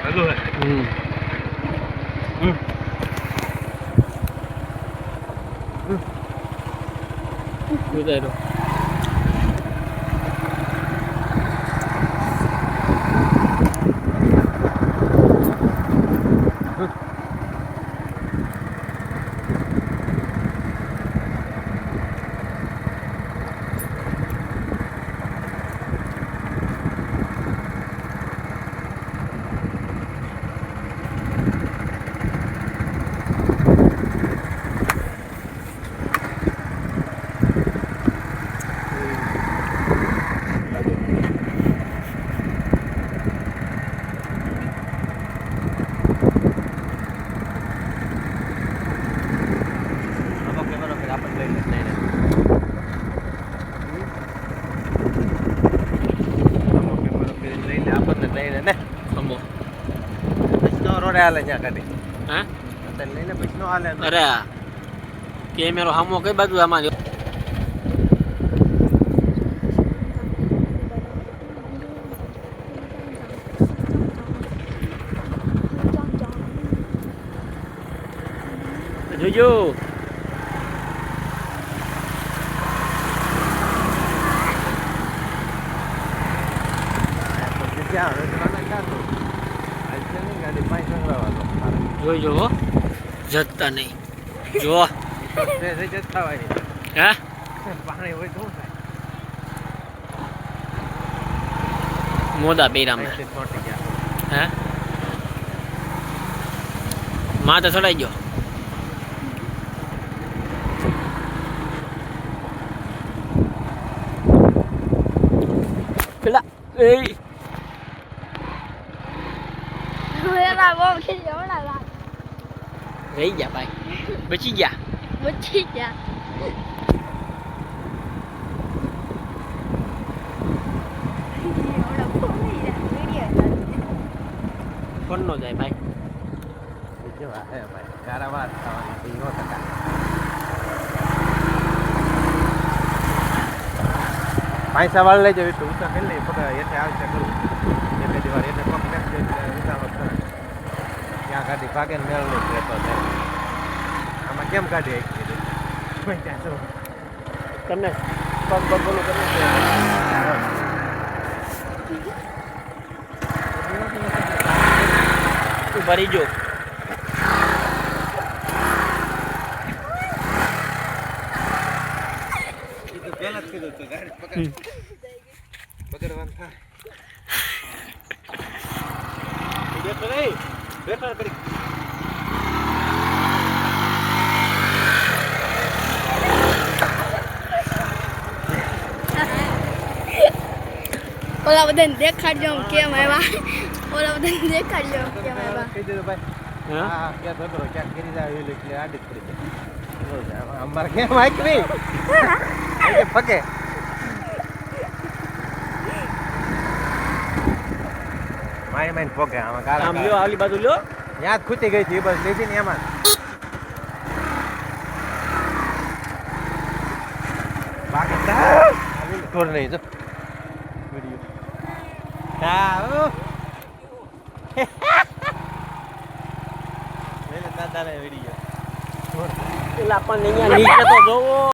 hello है गुजारो अरे कैमरो हमो कई बाजू हमारे जोजो જોજો હો જતા નહીં જો હે મોદા પેરામાં હે માથે ચડાઈ ગયો પેલા એ રહી ગયા ભાઈ બચી ગયા ફોન નો જાય ભાઈ पैसा वाल ले जाए तो उसका खेल नहीं पता ये आ चक्कर ये दीवार ये पकड़ के क्या गाड़ी भागे मेल नहीं रहता है हम केम गाड़ी है मैं क्या तो करने पग बोलो करने तू भरी जो गलत करो तो गाड़ी पकड़वान था ये तो नहीं बेकार करी ઓલા બધાને દેખાડજો કેમ આવ્યા ઓલા બધાને દેખાડજો કેમ આવ્યા કહી દે ભાઈ હા क्या तो क्या કરી જાય એ એટલે આડી પડી જાય અમાર કેમ આઈક નહીં એ ફકે માય માઈન ફકે આમાં ગારા આમ લ્યો આવલી બાજુ લ્યો યાદ ખૂટી ગઈ હતી બસ લેતી ને એમાં બાકી તા નહીં જો વિડિયો દાદા ને વિડિયો પેલા પણ અહીંયા નીચે તો જોવો